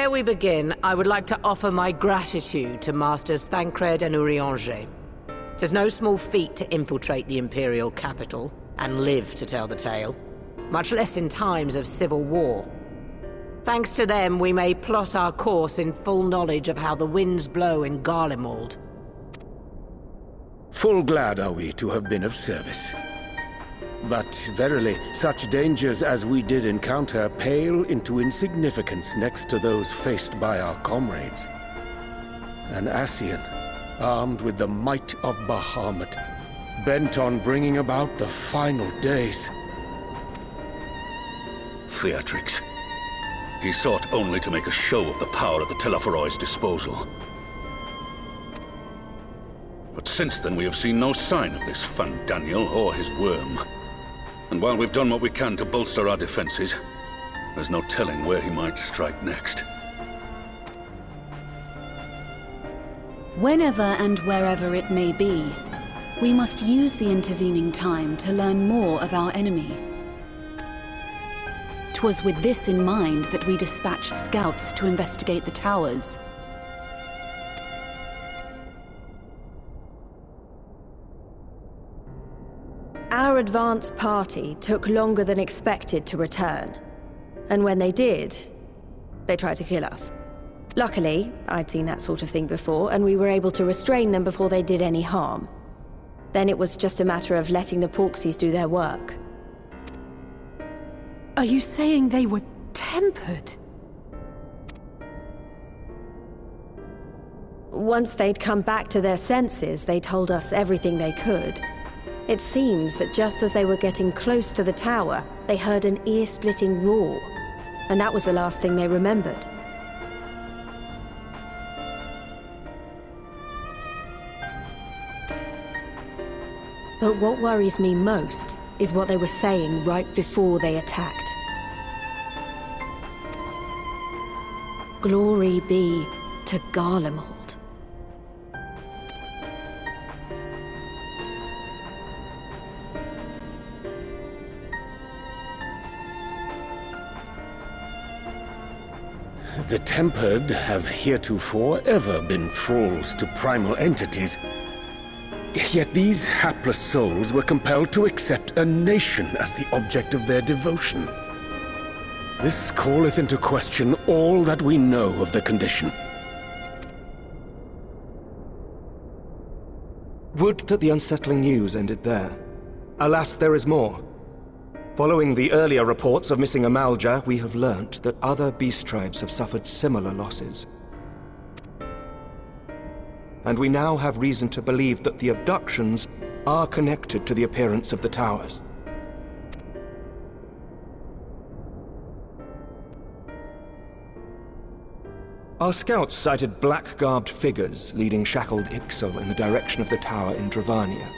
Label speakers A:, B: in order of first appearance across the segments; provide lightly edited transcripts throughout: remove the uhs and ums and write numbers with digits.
A: Ere we begin, I would like to offer my gratitude to Masters Thancred and Urianger. 'Tis no small feat to infiltrate the Imperial capital and live to tell the tale, much less in times of civil war. Thanks to them, we may plot our course in full knowledge of how the winds blow in Garlemald.
B: Full glad are we to have been of service. But verily, such dangers as we did encounter pale into insignificance next to those faced by our comrades. An Ascian, armed with the might of Bahamut, bent on bringing about the final days.
C: Theatrics. He sought only to make a show of the power at the Telophoroid's disposal. But since then we have seen no sign of this Fandaniel or his worm. And while we've done what we can to bolster our defenses, there's no telling where he might strike next.
D: Whenever and wherever it may be, we must use the intervening time to learn more of our enemy. 'Twas with this in mind that we dispatched scouts to investigate the towers.
E: Our advance party took longer than expected to return. And when they did, they tried to kill us. Luckily, I'd seen that sort of thing before, and we were able to restrain them before they did any harm. Then it was just a matter of letting the Porksies do their work.
D: Are you saying they were tempered?
E: Once they'd come back to their senses, they told us everything they could. It seems that just as they were getting close to the tower, they heard an ear-splitting roar. And that was the last thing they remembered. But what worries me most is what they were saying right before they attacked. Glory be to Garlemald.
B: The Tempered have heretofore ever been thralls to primal entities. Yet these hapless souls were compelled to accept a nation as the object of their devotion. This calleth into question all that we know of the condition.
F: Would that the unsettling news ended there. Alas, there is more. Following the earlier reports of missing Amalja, we have learnt that other beast tribes have suffered similar losses. And we now have reason to believe that the abductions are connected to the appearance of the towers. Our scouts sighted black-garbed figures leading shackled Ixal in the direction of the tower in Dravania.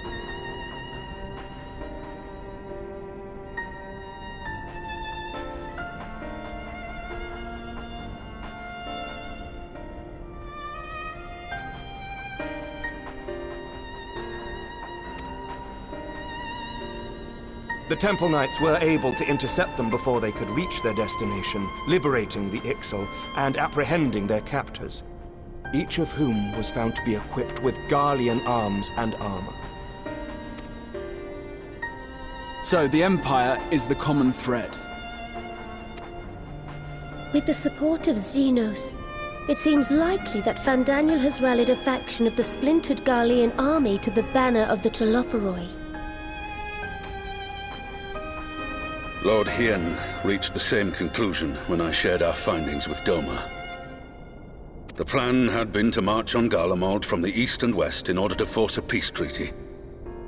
F: The Temple Knights were able to intercept them before they could reach their destination, liberating the Ixal and apprehending their captors, each of whom was found to be equipped with Garlean arms and armor.
G: So the Empire is the common thread.
H: With the support of Xenos, it seems likely that Fandaniel has rallied a faction of the splintered Garlean army to the banner of the Telophoroi.
C: Lord Hien reached the same conclusion when I shared our findings with Doma. The plan had been to march on Garlemald from the east and west in order to force a peace treaty.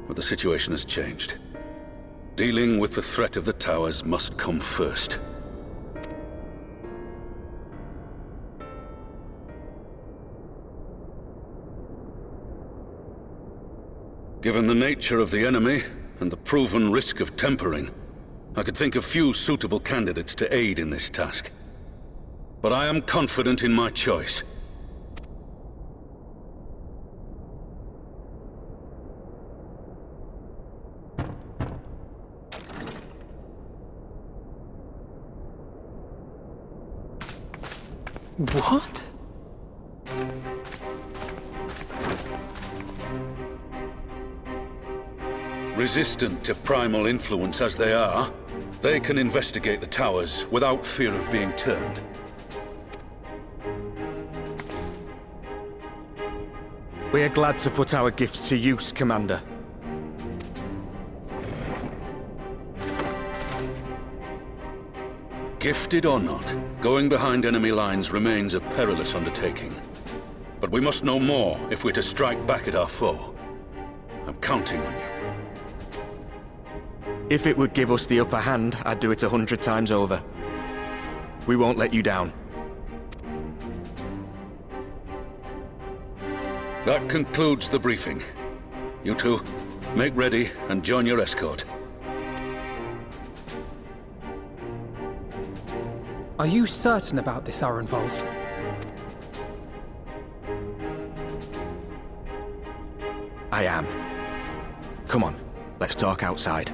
C: But the situation has changed. Dealing with the threat of the towers must come first. Given the nature of the enemy and the proven risk of tempering, I could think of few suitable candidates to aid in this task. But I am confident in my choice.
I: What?
C: Resistant to primal influence as they are, they can investigate the towers without fear of being turned.
F: We're glad to put our gifts to use, Commander.
C: Gifted or not, going behind enemy lines remains a perilous undertaking. But we must know more if we're to strike back at our foe. I'm counting on you.
F: If it would give us the upper hand, I'd do it 100 times over. We won't let you down.
C: That concludes the briefing. You two, make ready and join your escort.
I: Are you certain about this, Arenvold?
F: I am. Come on, let's talk outside.